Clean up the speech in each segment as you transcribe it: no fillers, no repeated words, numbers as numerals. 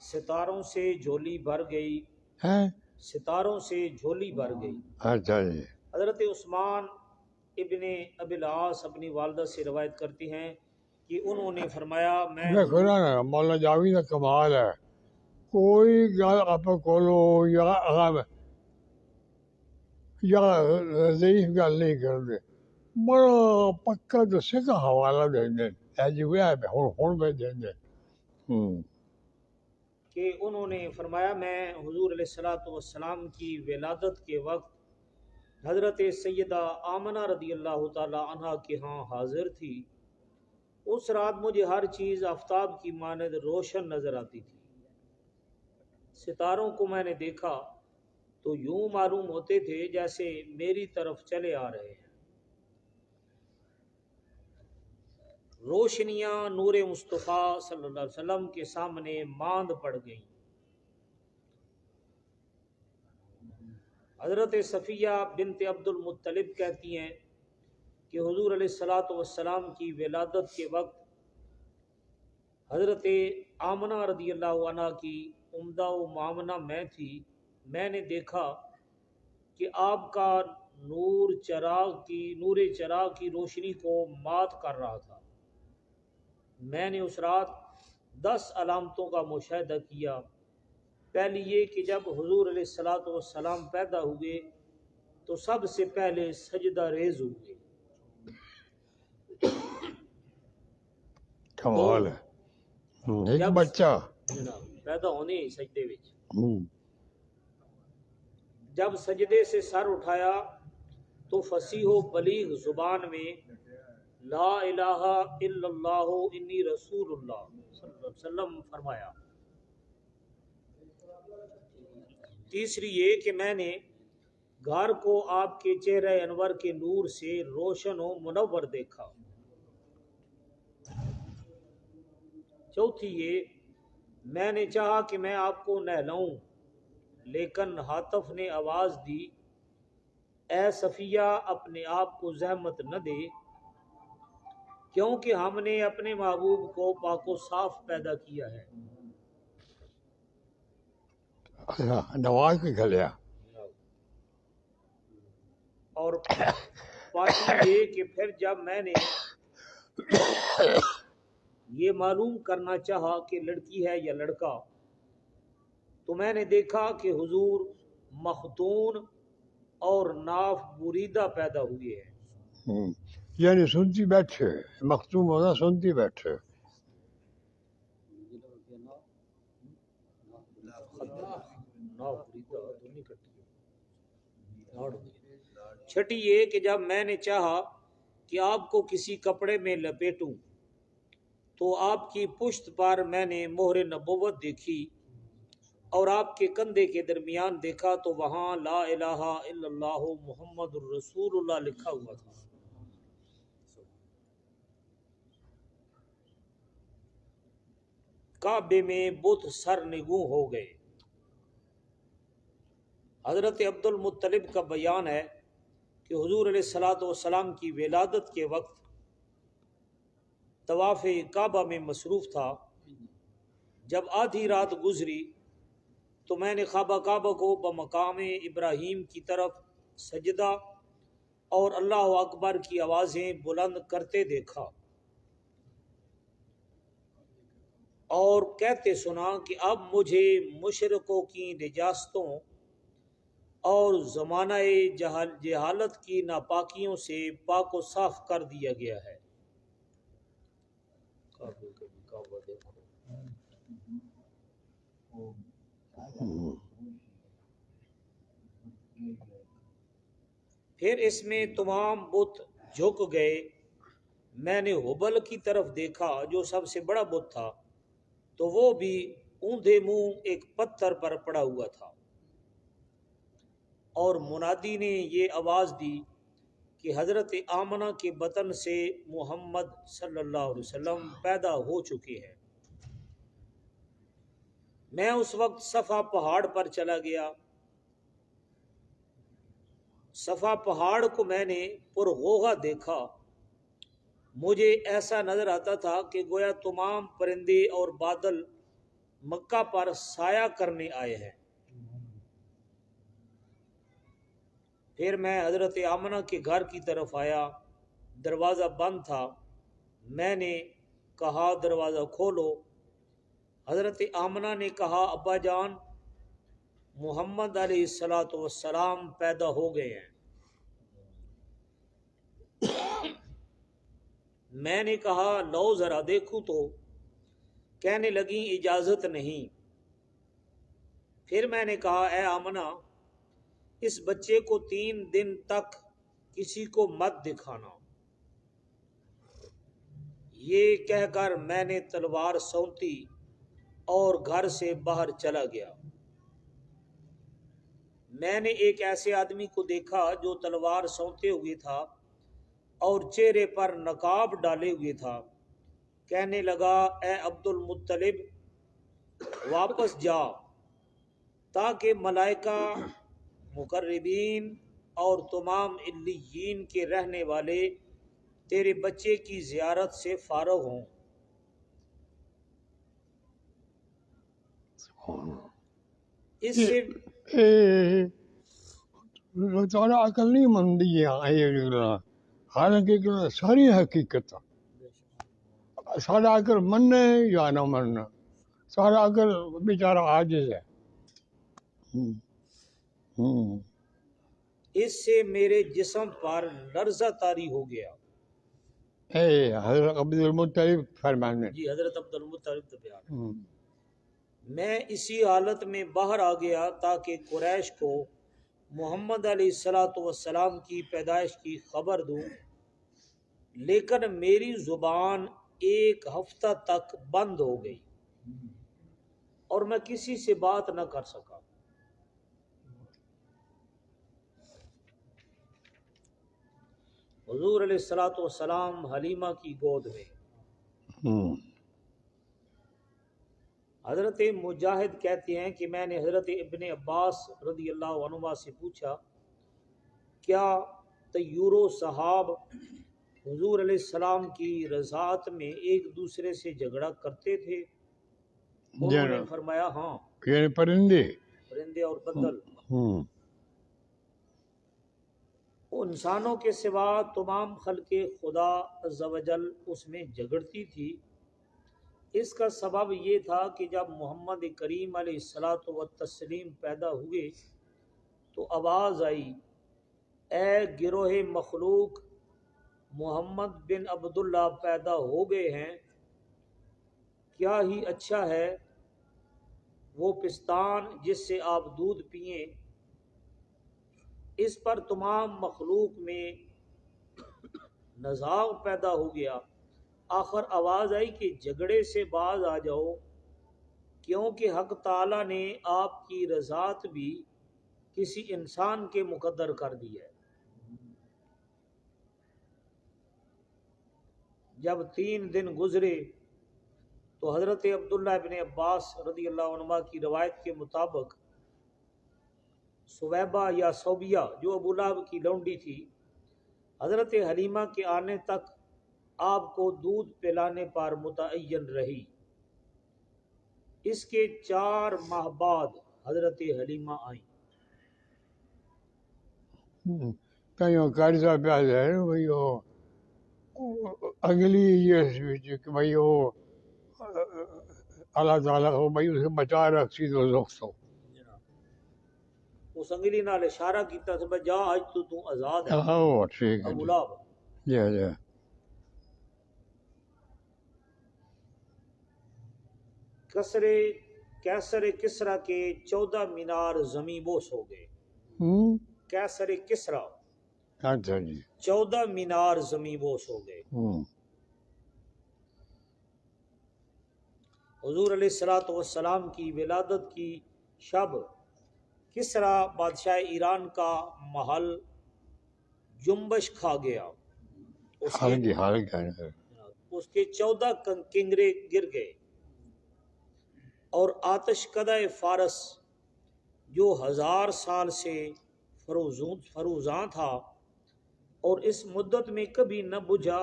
ستاروں سے جھولی بھر گئی، ہیں؟ ستاروں سے جھولی بھر گئی۔ اچھا جی۔ حضرت عثمان ابن ابی العاص اپنی والدہ سے روایت کرتے ہیں کہ انہوں نے فرمایا میں دیکھو نا مولانا جاوید کا کمال ہے، کوئی گل آپ کھولو یا ضعیف گل نہیں کرتے، بڑا پکا دسے کا حوالہ دیں دیں جی ہوں میں دیں دیں۔ کہ انہوں نے فرمایا میں حضور علیہ الصلوۃ والسلام کی ولادت کے وقت حضرت سیدہ آمنہ رضی اللہ تعالی عنہا کے ہاں حاضر تھی۔ اس رات مجھے ہر چیز آفتاب کی مانند روشن نظر آتی تھی۔ ستاروں کو میں نے دیکھا تو یوں معلوم ہوتے تھے جیسے میری طرف چلے آ رہے ہیں۔ روشنیاں نور مصطفیٰ صلی اللہ علیہ وسلم کے سامنے ماند پڑ گئیں۔ حضرت صفیہ بنت عبد المطلب کہتی ہیں کہ حضور علیہ الصلوۃ والسلام کی ولادت کے وقت حضرت آمنہ رضی اللہ عنہ کی عمدہ و معامنہ میں تھی۔ میں نے دیکھا کہ آپ کا نور چراغ کی روشنی کو مات کر رہا تھا۔ میں نے اس رات 10 علامتوں کا مشاہدہ کیا۔ پہلی یہ کہ جب حضور علیہ الصلوۃ والسلام پیدا ہوئے تو سب سے پہلے سجدہ ریز ہوئے۔ کمال ہے، ایک بچہ پیدا ہونے ہی سجدے وچ جب سجدے سے سر اٹھایا تو فصیح و بلیغ زبان میں لا الہ الا اللہ انی رسول اللہ صلی اللہ علیہ وسلم فرمایا۔ تیسری یہ کہ میں نے گھر کو آپ کے چہرہ انور کے نور سے روشن و منور دیکھا۔ چوتھی یہ میں نے چاہا کہ میں آپ کو نہلاؤں، لیکن ہاتف نے آواز دی اے صفیہ اپنے آپ کو زحمت نہ دے، کیونکہ ہم نے اپنے محبوب کو پاک و صاف پیدا کیا ہے۔ نواز کی گھلیا۔ اور پانچویں یہ کہ پھر جب میں نے یہ معلوم کرنا چاہا کہ لڑکی ہے یا لڑکا تو میں نے دیکھا کہ حضور مختون اور ناف بریدہ پیدا ہوئے ہیں۔ یعنی سنتی بیٹھے، مختوم ہونا سنتی بیٹھے۔ چھٹی یہ کہ جب میں نے چاہا کہ آپ کو کسی کپڑے میں لپیٹوں تو آپ کی پشت پر میں نے مہر نبوت دیکھی، اور آپ کے کندھے کے درمیان دیکھا تو وہاں لا الہ الا اللہ محمد الرسول اللہ لکھا ہوا تھا۔ کعبے میں بت سر نگوں ہو گئے۔ حضرت عبد المطلب کا بیان ہے کہ حضور علیہ الصلوۃ والسلام کی ولادت کے وقت طواف کعبہ میں مصروف تھا۔ جب آدھی رات گزری تو میں نے خوابہ کعبہ کو بمقام ابراہیم کی طرف سجدہ اور اللہ اکبر کی آوازیں بلند کرتے دیکھا اور کہتے سنا کہ اب مجھے مشرکوں کی نجاستوں اور زمانہ جہالت کی ناپاکیوں سے پاک و صاف کر دیا گیا ہے۔ پھر اس میں تمام بت جھک گئے۔ میں نے ہبل کی طرف دیکھا جو سب سے بڑا بت تھا، تو وہ بھی اوندھے منہ ایک پتھر پر پڑا ہوا تھا، اور منادی نے یہ آواز دی کہ حضرت آمنہ کے بطن سے محمد صلی اللہ علیہ وسلم پیدا ہو چکے ہیں۔ میں اس وقت صفا پہاڑ پر چلا گیا۔ صفا پہاڑ کو میں نے پرغوغا دیکھا۔ مجھے ایسا نظر آتا تھا کہ گویا تمام پرندے اور بادل مکہ پر سایہ کرنے آئے ہیں۔ پھر میں حضرت آمنہ کے گھر کی طرف آیا، دروازہ بند تھا۔ میں نے کہا دروازہ کھولو۔ حضرت آمنہ نے کہا ابا جان، محمد علیہ السلام پیدا ہو گئے ہیں۔ میں نے کہا لو ذرا دیکھوں تو۔ کہنے لگیں اجازت نہیں۔ پھر میں نے کہا اے آمنہ، اس بچے کو 3 دن تک کسی کو مت دکھانا۔ یہ کہہ کر میں نے تلوار سونتی اور گھر سے باہر چلا گیا۔ میں نے ایک ایسے آدمی کو دیکھا جو تلوار سونتے ہوئے تھا اور چہرے پر نقاب ڈالے ہوئے تھا۔ کہنے لگا اے عبد المطلب، واپس جا تاکہ ملائکہ مقربین اور تمام علیین کے رہنے والے تیرے بچے کی زیارت سے فارغ ہوں۔ اس سے تھوڑا عقل نہیں مندی ہے، حالانکہ ساری حقیقت سارا عقل مننا یا نہ مننا، سارا عقل بیچارہ عاجز ہے۔ اس سے میرے جسم پر لرزہ طاری ہو گیا۔ حضرت عبد المطلب فرمانے جی حضرت عبد المطلب تو بیان۔ میں اسی حالت میں باہر آ گیا تاکہ قریش کو محمد علیہ السلام کی پیدائش کی خبر دوں، لیکن میری زبان 1 ہفتہ تک بند ہو گئی اور میں کسی سے بات نہ کر سکا۔ حضور علیہ السلام حلیمہ کی گود میں۔ حضرت مجاہد کہتے ہیں کہ میں نے حضرت ابن عباس رضی اللہ عنہما سے پوچھا کیا طیور و صحاب حضور علیہ السلام کی رضاعت میں ایک دوسرے سے جھگڑا کرتے تھے؟ انہوں نے فرمایا ہاں، یعنی پرندے اور بدل انسانوں کے سوا تمام خلق خدا عز و جل اس میں جھگڑتی تھی۔ اس کا سبب یہ تھا کہ جب محمد کریم علیہ السلام پیدا ہوئے تو آواز آئی اے گروہ مخلوق، محمد بن عبداللہ پیدا ہو گئے ہیں، کیا ہی اچھا ہے وہ پستان جس سے آپ دودھ پئیں۔ اس پر تمام مخلوق میں نزاع پیدا ہو گیا۔ آخر آواز آئی کہ جھگڑے سے باز آ جاؤ، کیونکہ حق تعالی نے آپ کی رضاعت بھی کسی انسان کے مقدر کر دی ہے۔ جب 3 دن گزرے تو حضرت عبداللہ ابن عباس رضی اللہ عنہما کی روایت کے مطابق سویبہ یا صوبیہ جو ابو لہب کی لونڈی تھی، حضرت حلیمہ کے آنے تک آپ کو دودھ پلانے پر متعین رہی۔ اس کے 4 ماہ بعد حضرت حلیمہ آئیں۔ کہیں قرضہ پیاز ہے بھائی، وہ اگلی یہ کہ بھائی وہ اللہ تعالیٰ کو بھائی اسے بچا رکھی دوزخ تو۔ اس انگلی نال اشارہ کیتا کہ جا آج تو آزاد ہے۔ ہاں ٹھیک ہے ابو لہب جی جی۔ کیسر کسرا کے 14 مینار زمیں بوس ہو گئے۔ کیسر کسرا اچھا جی 14 مینار زمیں بوس ہو گئے۔ حضور علیہ السلام کی ولادت کی شب کسرا بادشاہ ایران کا محل جنبش کھا گیا۔ اس کے 14 کنگرے گر گئے اور آتش کدہ فارس جو 1000 سال سے فروزاں تھا اور اس مدت میں کبھی نہ بجھا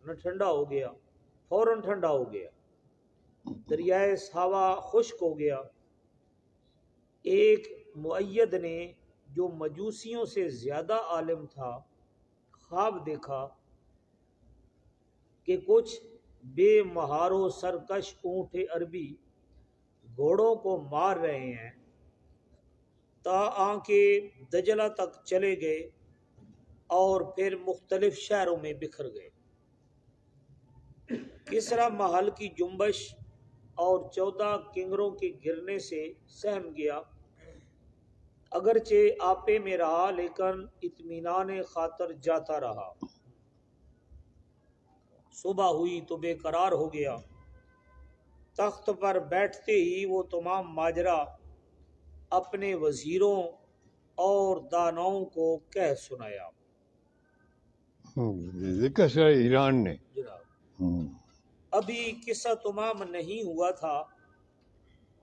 نہ ٹھنڈا ہو گیا، فوراً ٹھنڈا ہو گیا۔ دریائے ساوا خشک ہو گیا۔ ایک مؤید نے جو مجوسیوں سے زیادہ عالم تھا خواب دیکھا کہ کچھ بے مہار و سرکش اونٹ عربی گھوڑوں کو مار رہے ہیں، تا آنکھیں دجلہ تک چلے گئے اور پھر مختلف شہروں میں بکھر گئے۔ کسرا محل کی جنبش اور 14 کنگروں کے گرنے سے سہم گیا، اگرچہ آپے میں رہا لیکن اطمینان خاطر جاتا رہا۔ صبح ہوئی تو بے قرار ہو گیا۔ تخت پر بیٹھتے ہی وہ تمام ماجرا اپنے وزیروں اور داناؤں کو کہہ سنایا۔ ذکر سے ایران نے ابھی قصہ تمام نہیں ہوا تھا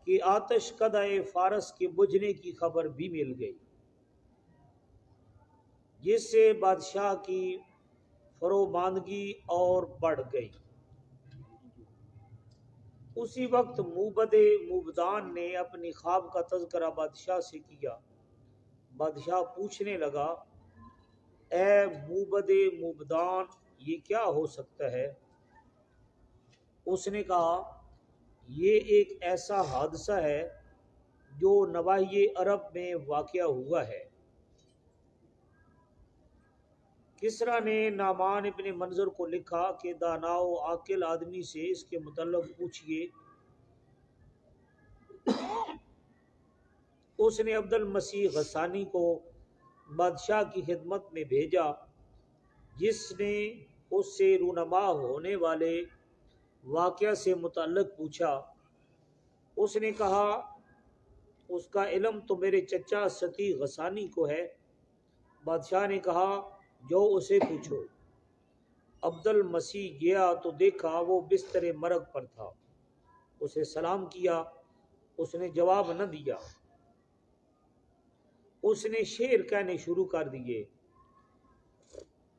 کہ آتش کدہ فارس کے بجھنے کی خبر بھی مل گئی، جس سے بادشاہ کی فروماندگی اور بڑھ گئی۔ اسی وقت موبد موبدان نے اپنی خواب کا تذکرہ بادشاہ سے کیا۔ بادشاہ پوچھنے لگا، اے موبد موبدان، یہ کیا ہو سکتا ہے؟ اس نے کہا، یہ ایک ایسا حادثہ ہے جو نواحی عرب میں واقع ہوا ہے۔ کسرا نے نعمان ابن منظر کو لکھا کہ دانا و عاقل آدمی سے اس کے متعلق پوچھئے۔ اس نے عبد المسیح غسانی کو بادشاہ کی خدمت میں بھیجا، جس نے اس سے رونما ہونے والے واقعہ سے متعلق پوچھا۔ اس نے کہا، اس کا علم تو میرے چچا ستی غسانی کو ہے۔ بادشاہ نے کہا، جو اسے پوچھو۔ عبد المسیح گیا تو دیکھا وہ بستر مرگ پر تھا۔ اسے سلام کیا، اس نے جواب نہ دیا۔ اس نے شعر کہنے شروع کر دیے۔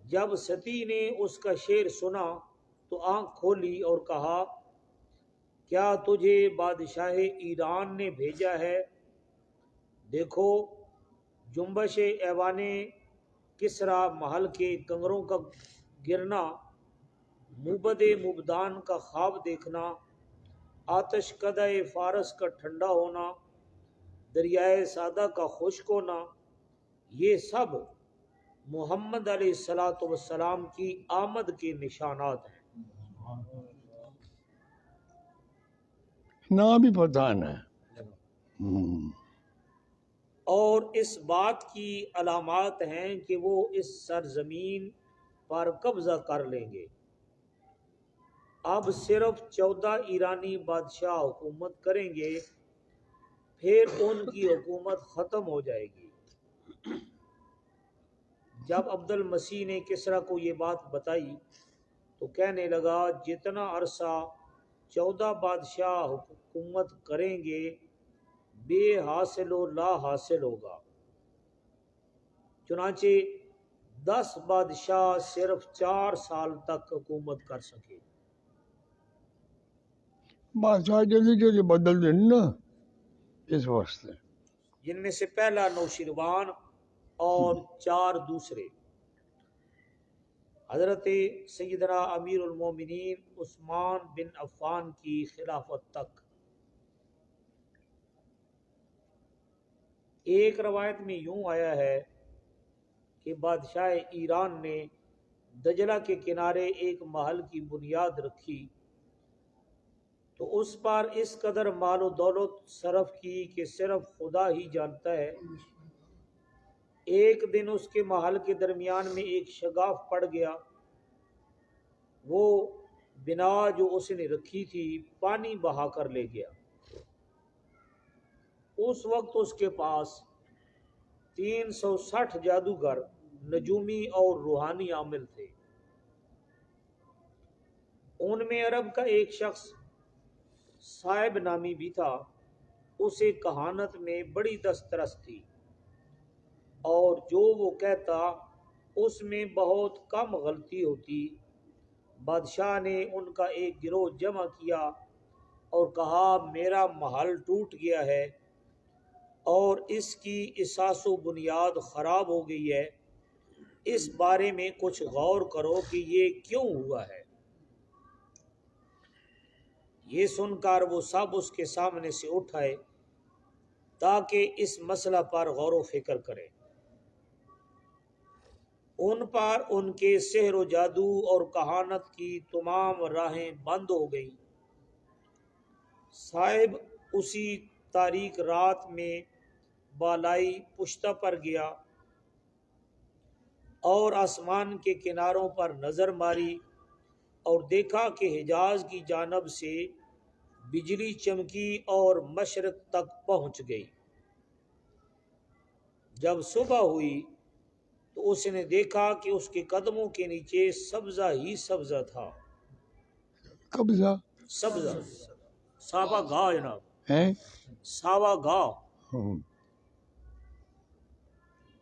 جب ستی نے اس کا شعر سنا تو آنکھ کھولی اور کہا، کیا تجھے بادشاہ ایران نے بھیجا ہے؟ دیکھو، جنبش ایوان کسرا محل کے کنگروں کا گرنا، موبد موبدان کا خواب دیکھنا، آتش کدہ فارس کا ٹھنڈا ہونا، دریائے سادہ کا خشک ہونا، یہ سب محمد علیہ السلام کی آمد کے نشانات ہیں۔ نہ بھی پتہ نہ اور اس بات کی علامات ہیں کہ وہ اس سرزمین پر قبضہ کر لیں گے۔ اب صرف 14 ایرانی بادشاہ حکومت کریں گے، پھر ان کی حکومت ختم ہو جائے گی۔ جب عبد المسیح نے کسرا کو یہ بات بتائی تو کہنے لگا، جتنا عرصہ 14 بادشاہ حکومت کریں گے بے حاصل و لا حاصل ہوگا۔ چنانچہ 10 بادشاہ صرف 4 سال تک حکومت کر سکے۔ بادشاہ جلدی جلدی بدل دیں نا اس واسطے، جن میں سے پہلا نوشیروان اور 4 دوسرے۔ حضرت سیدنا امیر المومنین عثمان بن عفان کی خلافت تک۔ ایک روایت میں یوں آیا ہے کہ بادشاہ ایران نے دجلہ کے کنارے ایک محل کی بنیاد رکھی تو اس پر اس قدر مال و دولت صرف کی کہ صرف خدا ہی جانتا ہے۔ ایک دن اس کے محل کے درمیان میں ایک شگاف پڑ گیا۔ وہ بنا جو اس نے رکھی تھی پانی بہا کر لے گیا۔ اس وقت اس کے پاس 360 جادوگر، نجومی اور روحانی عامل تھے۔ ان میں عرب کا ایک شخص صاحب نامی بھی تھا۔ اسے کہانت میں بڑی دسترس تھی اور جو وہ کہتا اس میں بہت کم غلطی ہوتی۔ بادشاہ نے ان کا ایک گروہ جمع کیا اور کہا میرا محل ٹوٹ گیا ہے اور اس کی اساس و بنیاد خراب ہو گئی ہے، اس بارے میں کچھ غور کرو کہ یہ کیوں ہوا ہے۔ یہ سن کر وہ سب اس کے سامنے سے اٹھ آئے تاکہ اس مسئلہ پر غور و فکر کرے۔ ان پر ان کے سحر و جادو اور کہانت کی تمام راہیں بند ہو گئیں۔ صاحب اسی تاریک رات میں بالائی پشتہ پر گیا اور آسمان کے کناروں پر نظر ماری اور دیکھا کہ حجاز کی جانب سے بجلی چمکی اور مشرق تک پہنچ گئی۔ جب صبح ہوئی تو اس نے دیکھا کہ اس کے قدموں کے نیچے سبزہ ہی سبزہ تھا۔ قبضہ سبزہ ساوا گاہ جناب، ہے۔ ساوا گاہ۔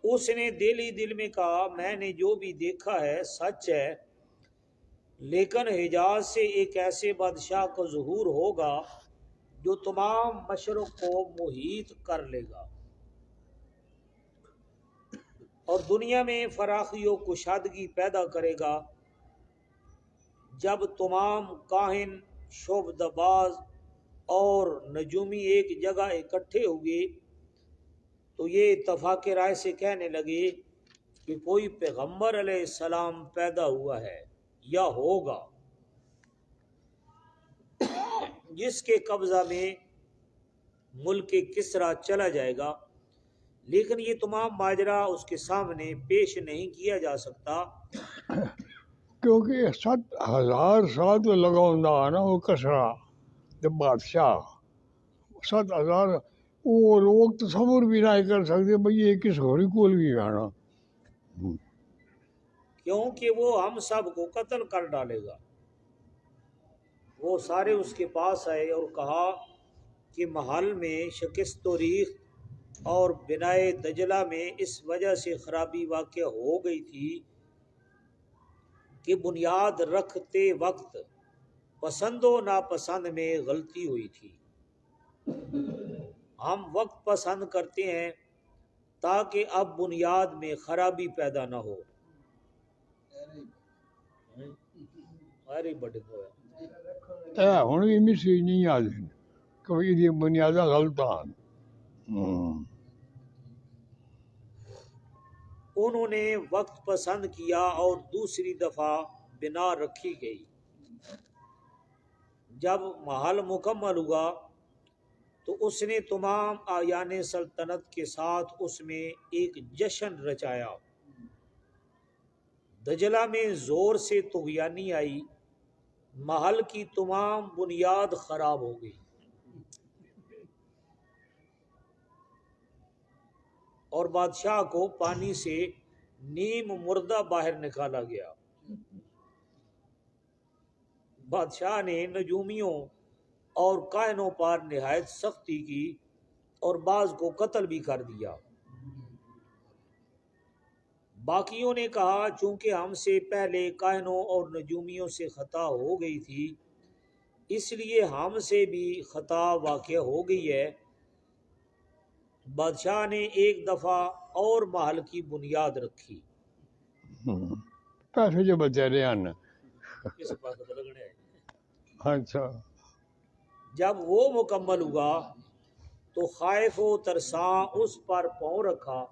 اس نے دل ہی دل میں کہا میں نے جو بھی دیکھا ہے سچ ہے، لیکن حجاز سے ایک ایسے بادشاہ کا ظہور ہوگا جو تمام مشرق کو محیط کر لے گا اور دنیا میں فراخی و کشادگی پیدا کرے گا۔ جب تمام کاہن، شعبدہ باز اور نجومی ایک جگہ اکٹھے ہوئے تو یہ اتفاق رائے سے کہنے لگے کہ کوئی پیغمبر علیہ السلام پیدا ہوا ہے یا ہوگا جس کے قبضہ میں ملک کسریٰ چلا جائے گا، لیکن یہ تمام ماجرا اس کے سامنے پیش نہیں کیا جا سکتا کیونکہ 7,000 سال تو لگا ہوں نا وہ کسرا جب بادشاہ 7,000 وہ لوگ تصور بھی نہیں کر سکتے بھئی یہ کس گھوڑی کول بھی آنا، کیونکہ وہ ہم سب کو قتل کر ڈالے گا۔ وہ سارے اس کے پاس آئے اور کہا کہ محل میں شکست و ریخت اور بنائے دجلہ میں اس وجہ سے خرابی واقع ہو گئی تھی کہ بنیاد رکھتے وقت پسند و ناپسند میں غلطی ہوئی تھی۔ ہم وقت پسند کرتے ہیں تاکہ اب بنیاد میں خرابی پیدا نہ ہو۔ ہوں بھی مسیح نہیں آ دیں کہ یہ بنیادہ غلط آن۔ انہوں نے وقت پسند کیا اور دوسری دفعہ بنا رکھی گئی۔ جب محل مکمل ہوا تو اس نے تمام آیان سلطنت کے ساتھ اس میں ایک جشن رچایا۔ دجلہ میں زور سے طغیانی آئی، محل کی تمام بنیاد خراب ہو گئی اور بادشاہ کو پانی سے نیم مردہ باہر نکالا گیا۔ بادشاہ نے نجومیوں اور کاہنوں پر نہایت سختی کی اور بعض کو قتل بھی کر دیا۔ باقیوں نے کہا چونکہ ہم سے پہلے کاہنوں اور نجومیوں سے خطا ہو گئی تھی اس لیے ہم سے بھی خطا واقع ہو گئی ہے۔ بادشاہ نے ایک دفعہ اور محل کی بنیاد رکھی۔ پیسے جو بچے رہے ہیں اچھا، جب وہ مکمل ہوا تو خائف و ترساں اس پر پاؤں رکھا،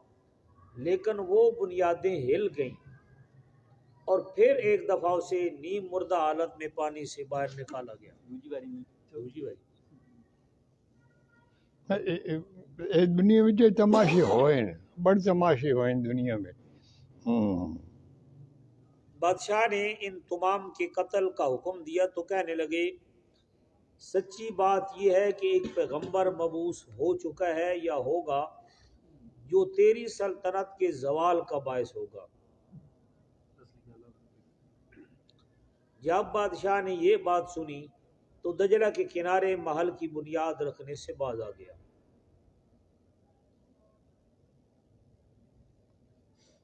لیکن وہ بنیادیں ہل گئیں اور پھر ایک دفعہ اسے نیم مردہ حالت میں پانی سے باہر نکالا گیا۔ دنیا میں تماشے ہوئے بڑے تماشے ہوئے دنیا میں۔ بادشاہ نے ان تمام کے قتل کا حکم دیا تو کہنے لگے سچی بات یہ ہے کہ ایک پیغمبر مبعوث ہو چکا ہے یا ہوگا جو تیری سلطنت کے زوال کا باعث ہوگا۔ جب بادشاہ نے یہ بات سنی تو دجلہ کے کنارے محل کی بنیاد رکھنے سے باز آ گیا۔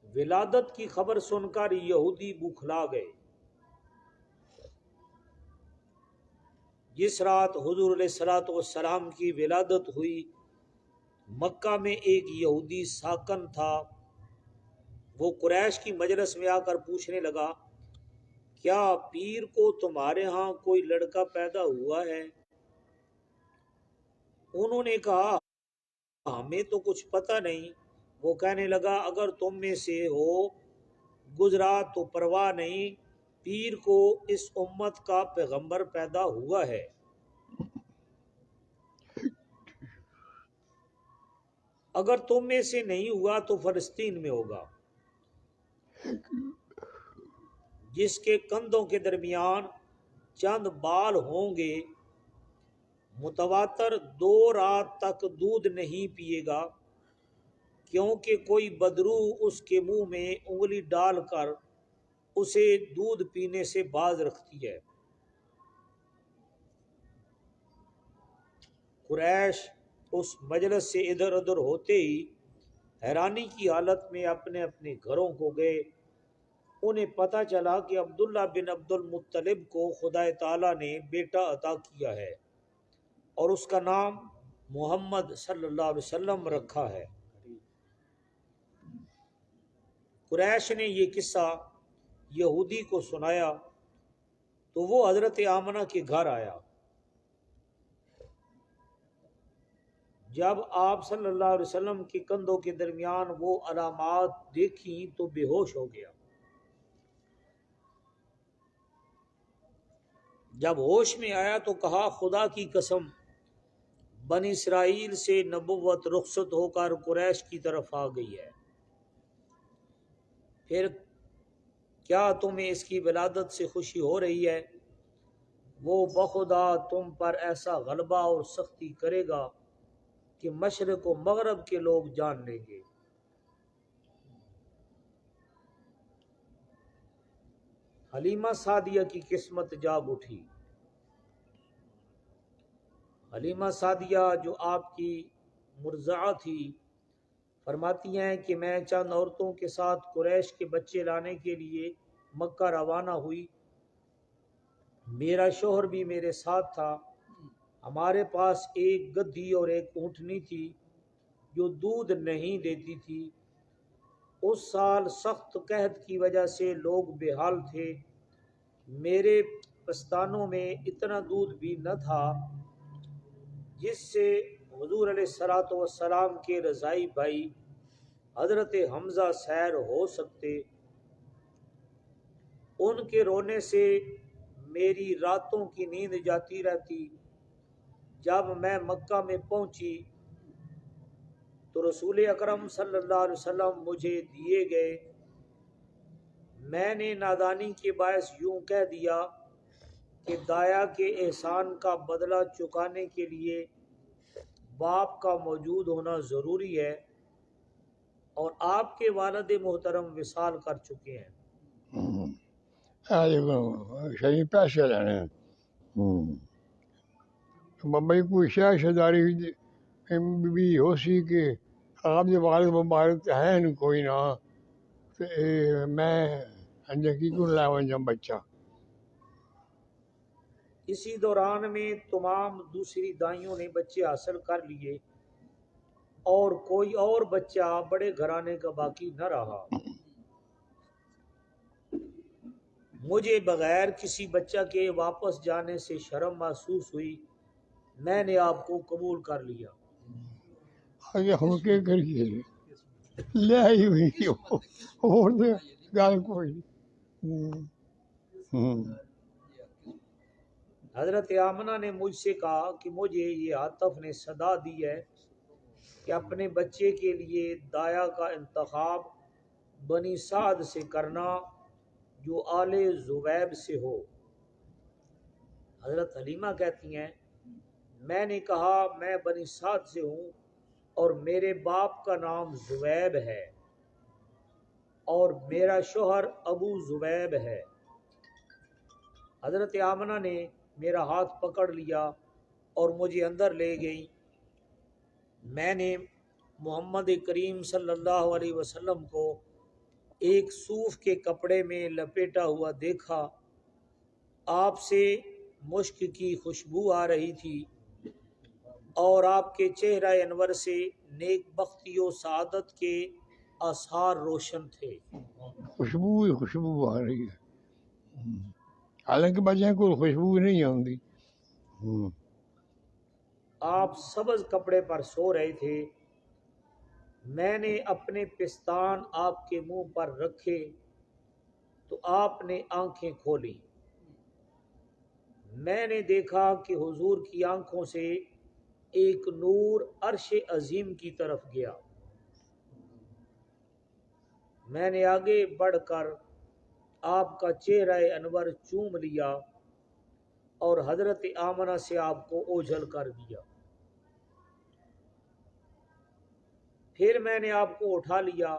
ولادت کی خبر سن کر یہودی بوکھلا گئے۔ جس رات حضور علیہ الصلوۃ والسلام کی ولادت ہوئی مکہ میں ایک یہودی ساکن تھا، وہ قریش کی مجلس میں آ کر پوچھنے لگا کیا پیر کو تمہارے ہاں کوئی لڑکا پیدا ہوا ہے؟ انہوں نے کہا ہمیں تو کچھ پتہ نہیں۔ وہ کہنے لگا اگر تم میں سے ہو گزرا تو پرواہ نہیں، پیر کو اس امت کا پیغمبر پیدا ہوا ہے۔ اگر تم میں سے نہیں ہوا تو فلسطین میں ہوگا، جس کے کندھوں کے درمیان چند بال ہوں گے، متواتر 2 رات تک دودھ نہیں پیے گا، کیونکہ کوئی بدرو اس کے منہ میں انگلی ڈال کر اسے دودھ پینے سے باز رکھتی ہے۔ قریش اس مجلس سے ادھر ادھر ہوتے ہی حیرانی کی حالت میں اپنے اپنے گھروں کو گئے۔ انہیں پتہ چلا کہ عبداللہ بن عبد المطلب کو خدا تعالیٰ نے بیٹا عطا کیا ہے اور اس کا نام محمد صلی اللہ علیہ وسلم رکھا ہے۔ قریش نے یہ قصہ یہودی کو سنایا تو وہ حضرت آمنہ کے گھر آیا۔ جب آپ صلی اللہ علیہ وسلم کے کندھوں کے درمیان وہ علامات دیکھیں تو بے ہوش ہو گیا۔ جب ہوش میں آیا تو کہا خدا کی قسم، بنی اسرائیل سے نبوت رخصت ہو کر قریش کی طرف آ گئی ہے، پھر کیا تمہیں اس کی ولادت سے خوشی ہو رہی ہے؟ وہ بخدا تم پر ایسا غلبہ اور سختی کرے گا کہ مشرق و مغرب کے لوگ جان لیں گے۔ حلیمہ سعدیہ کی قسمت جاگ اٹھی۔ حلیمہ سعدیہ جو آپ کی مرضعہ تھی فرماتی ہیں کہ میں چند عورتوں کے ساتھ قریش کے بچے لانے کے لیے مکہ روانہ ہوئی، میرا شوہر بھی میرے ساتھ تھا، ہمارے پاس ایک گدھی اور ایک اونٹنی تھی جو دودھ نہیں دیتی تھی۔ اس سال سخت قحط کی وجہ سے لوگ بے حال تھے، میرے پستانوں میں اتنا دودھ بھی نہ تھا جس سے حضور علیہ الصلوۃ والسلام کے رضائی بھائی حضرت حمزہ سیر ہو سکتے۔ ان کے رونے سے میری راتوں کی نیند جاتی رہتی۔ جب میں مکہ میں پہنچی تو رسول اکرم صلی اللہ علیہ وسلم مجھے دیے گئے۔ میں نے نادانی کے باعث یوں کہہ دیا کہ دایا کے احسان کا بدلہ چکانے کے لیے باپ کا موجود ہونا ضروری ہے، اور آپ کے والد محترم وصال کر چکے ہیں۔ صحیح پیسے لینے بمبئی کوئی شہزادی بھی ہو سی کہ آپ کے والد مبارک ہیں نا کوئی نہ، میں دیکھی کیوں لاؤں جب بچہ۔ اسی دوران میں تمام دوسری دائیوں نے بچے حاصل کر لیے اور کوئی اور بچہ بڑے گھرانے کا باقی نہ رہا۔ مجھے بغیر کسی بچہ کے واپس جانے سے شرم محسوس ہوئی، میں نے آپ کو قبول کر لیا۔ آگے ہم کیا کریے، لے آئی ہوئی اور گل کوئی۔ حضرت آمنہ نے مجھ سے کہا کہ مجھے یہ عاطف نے صدا دی ہے کہ اپنے بچے کے لیے دایا کا انتخاب بنی سعد سے کرنا جو آل زبیب سے ہو۔ حضرت حلیمہ کہتی ہیں میں نے کہا میں بنی سعد سے ہوں اور میرے باپ کا نام زبیب ہے اور میرا شوہر ابو زبیب ہے۔ حضرت آمنہ نے میرا ہاتھ پکڑ لیا اور مجھے اندر لے گئی۔ میں نے محمد کریم صلی اللہ علیہ وسلم کو ایک صوف کے کپڑے میں لپیٹا ہوا دیکھا۔ آپ سے مشک کی خوشبو آ رہی تھی اور آپ کے چہرہ انور سے نیک بختی و سعادت کے آثار روشن تھے۔ خوشبو ہی خوشبو آ رہی ہے، حالانکہ بچے کو خوشبو نہیں آتی۔ آپ سبز کپڑے پر سو رہے تھے، میں نے اپنے پستان آپ کے منہ پر رکھے تو آپ نے آنکھیں کھولی۔ میں نے دیکھا کہ حضور کی آنکھوں سے ایک نور عرش عظیم کی طرف گیا۔ میں نے آگے بڑھ کر آپ کا چہرہ انور چوم لیا اور حضرت آمنہ سے آپ کو اوجھل کر دیا۔ پھر میں نے آپ کو اٹھا لیا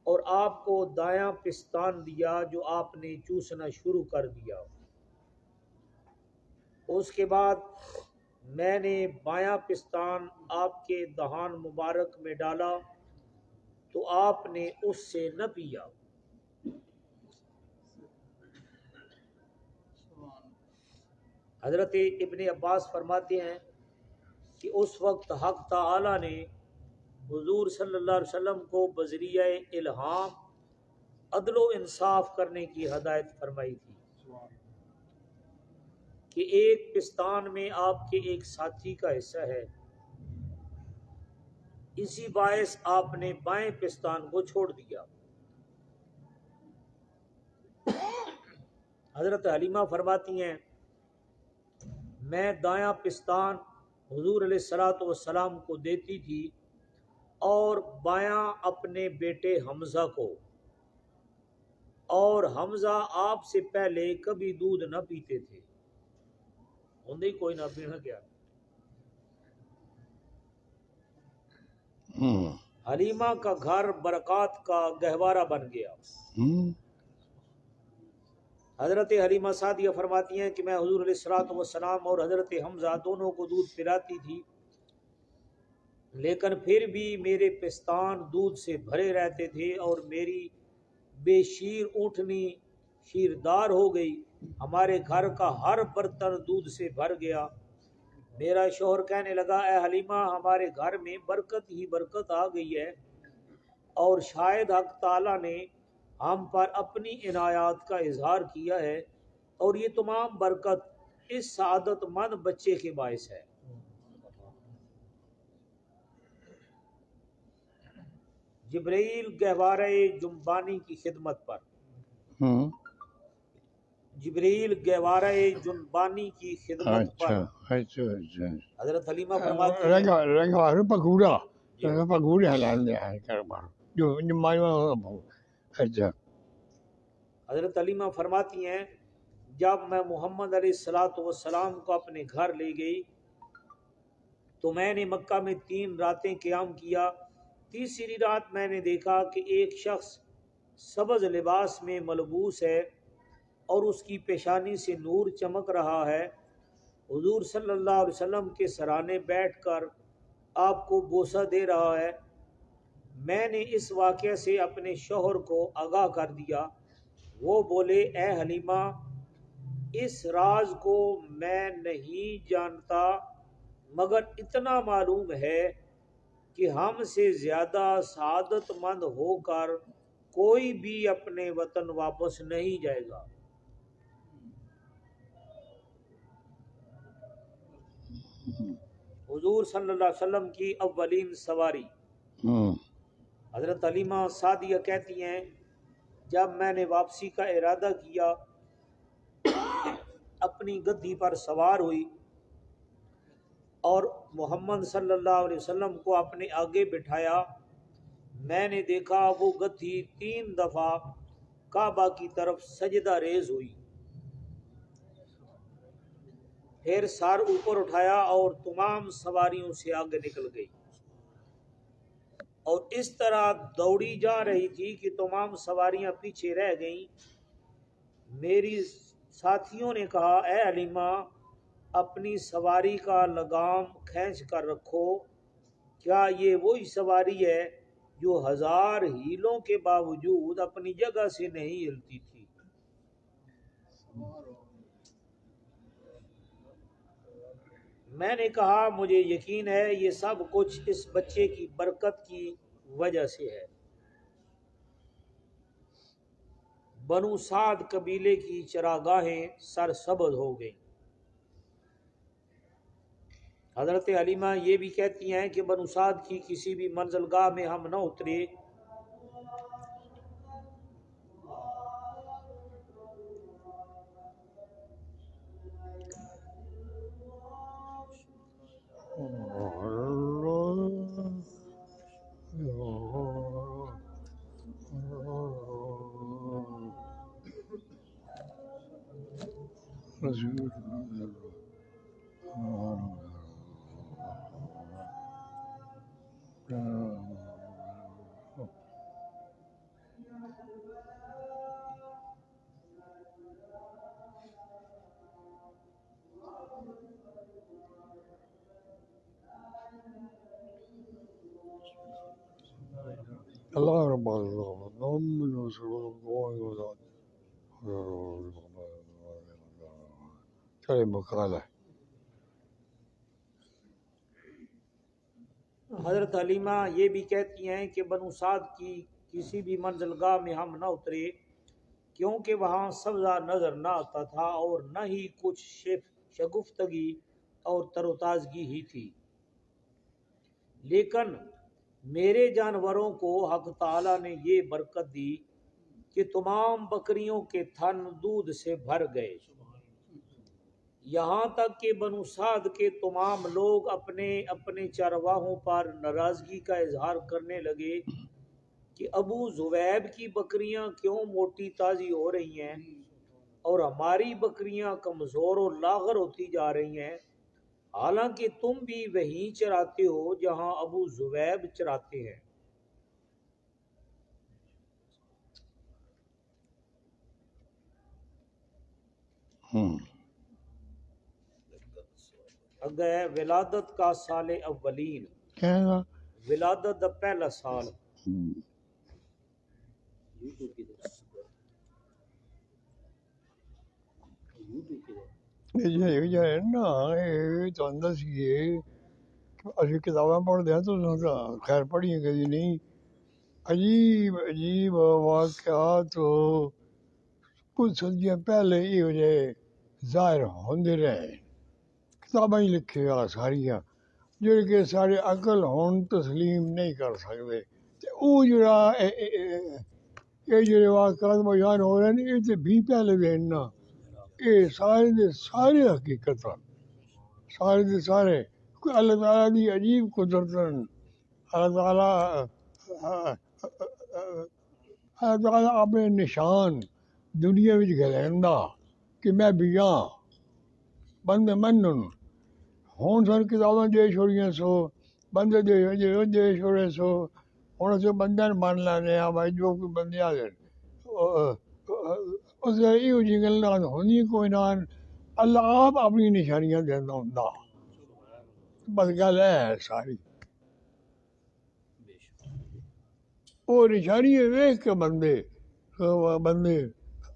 اور آپ کو دایاں پستان دیا جو آپ نے چوسنا شروع کر دیا۔ اس کے بعد میں نے بایاں پستان آپ کے دہان مبارک میں ڈالا تو آپ نے اس سے نہ پیا۔ حضرت ابن عباس فرماتے ہیں کہ اس وقت حق تعالی نے حضور صلی اللہ علیہ وسلم کو بذریعہ الہام عدل و انصاف کرنے کی ہدایت فرمائی تھی کہ ایک پستان میں آپ کے ایک ساتھی کا حصہ ہے، اسی باعث آپ نے بائیں پستان کو چھوڑ دیا۔ حضرت حلیمہ فرماتی ہیں میں دایاں پستان حضور علیہ الصلوۃ والسلام کو دیتی تھی اور بایاں اپنے بیٹے حمزہ کو، اور حمزہ آپ سے پہلے کبھی دودھ نہ پیتے تھے، ہوندے کوئی نہ پینا کیا۔ حلیمہ کا گھر برکات کا گہوارہ بن گیا۔ حضرت حلیمہ سعدیہ فرماتی ہیں کہ میں حضور علیہ الصلوۃ والسلام اور حضرت حمزہ دونوں کو دودھ پلاتی تھی، لیکن پھر بھی میرے پستان دودھ سے بھرے رہتے تھے اور میری بے شیر اونٹنی شیردار ہو گئی۔ ہمارے گھر کا ہر برتن دودھ سے بھر گیا۔ میرا شوہر کہنے لگا اے حلیمہ ہمارے گھر میں برکت ہی برکت آ گئی ہے، اور شاید حق تعالی نے ہم پر اپنی عنایات کا اظہار کیا ہے، اور یہ تمام برکت اس سعادت مند بچے کے باعث ہے۔ جبرائیل گہوارہ جنبانی کی خدمت پر، جبرائیل گہوارہ جنبانی کی خدمت پر حضرت حلیمہ فرماتی ہیں حضرت حلیمہ فرماتی ہیں جب میں محمد علیہ الصلوۃ والسلام کو اپنے گھر لے گئی تو میں نے مکہ میں 3 راتیں قیام کیا۔ تیسری رات میں نے دیکھا کہ ایک شخص سبز لباس میں ملبوس ہے اور اس کی پیشانی سے نور چمک رہا ہے، حضور صلی اللہ علیہ وسلم کے سرانے بیٹھ کر آپ کو بوسہ دے رہا ہے۔ میں نے اس واقعے سے اپنے شوہر کو آگاہ کر دیا۔ وہ بولے اے حلیمہ اس راز کو میں نہیں جانتا، مگر اتنا معلوم ہے کہ ہم سے زیادہ سعادت مند ہو کر کوئی بھی اپنے وطن واپس نہیں جائے گا۔ حضور صلی اللہ علیہ وسلم کی اولین سواری۔ حضرت حلیمہ سعدیہ کہتی ہیں جب میں نے واپسی کا ارادہ کیا اپنی گدی پر سوار ہوئی اور محمد صلی اللہ علیہ وسلم کو اپنے آگے بٹھایا، میں نے دیکھا وہ گدی 3 دفعہ کعبہ کی طرف سجدہ ریز ہوئی، پھر سر اوپر اٹھایا اور تمام سواریوں سے آگے نکل گئی، اور اس طرح دوڑی جا رہی تھی کہ تمام سواریاں پیچھے رہ گئیں۔ میری ساتھیوں نے کہا اے حلیمہ اپنی سواری کا لگام کھینچ کر رکھو، کیا یہ وہی سواری ہے جو 1000 ہیلوں کے باوجود اپنی جگہ سے نہیں ہلتی تھی؟ میں نے کہا مجھے یقین ہے یہ سب کچھ اس بچے کی برکت کی وجہ سے ہے۔ بنو سعد قبیلے کی چراگاہیں سرسبز ہو گئیں۔ حضرت حلیمہ یہ بھی کہتی ہیں کہ بنو سعد کی کسی بھی منزلگاہ میں ہم نہ اترے اللہ رب العالمین چلے مقالہ حضرت حلیمہ یہ بھی کہتی ہیں کہ بنو سعد کی کسی بھی منزلگاہ میں ہم نہ اترے کیونکہ وہاں سبزہ نظر نہ آتا تھا اور نہ ہی کچھ شگفتگی اور تر و تازگی ہی تھی، لیکن میرے جانوروں کو حق تعالی نے یہ برکت دی کہ تمام بکریوں کے تھن دودھ سے بھر گئے، یہاں تک کہ بنو سعد کے تمام لوگ اپنے اپنے چرواہوں پر ناراضگی کا اظہار کرنے لگے کہ ابو زبیب کی بکریاں کیوں موٹی تازی ہو رہی ہیں اور ہماری بکریاں کمزور اور لاغر ہوتی جا رہی ہیں، حالانکہ تم بھی وہیں چراتے ہو جہاں ابو زبیب چراتے ہیں۔ اگر ولادت کا سال اولین، کیا ہے ولادت دا پہلا سال، یہ نا یہ تو اندر سی اسی کتابیں پڑھتے ہیں تو خیر پڑھی ہیں کبھی نہیں، عجیب عجیب واقعات کچھ صدیاں پہلے یہ وجہ ظاہر ہوندے رہے، کتابیں ہی لکھی آ ساریاں جڑے کہ سارے عقل ہون تسلیم نہیں کر سکتے، وہ جڑا یہ جڑے واقعات بیان ہو رہے ہیں یہ تو بھی پہلے دین نا یہ سارے دے سارے حقیقت سارے دے سارے اللہ تعالیٰ دی عجیب قدرت، اللہ تعالیٰ اپنے نشان دنیا وچ گھلیندا کہ میں بھی ہاں بندے منن، ہون سن کتاباں دے چھوڑیاں سو بندے دے چھوڑے سو ہن اسے بندے من لینے آ بھائی جو کوئی بندے آ گئے اس یہ جی گلاں ہونی کوئی نہ، اللہ آپ اپنی نشانیاں دیندا ہوندا، بس گل ہے ساری وہ نشانی ویکھ کے بندے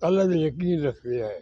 اللہ دے یقین رکھتے ہیں۔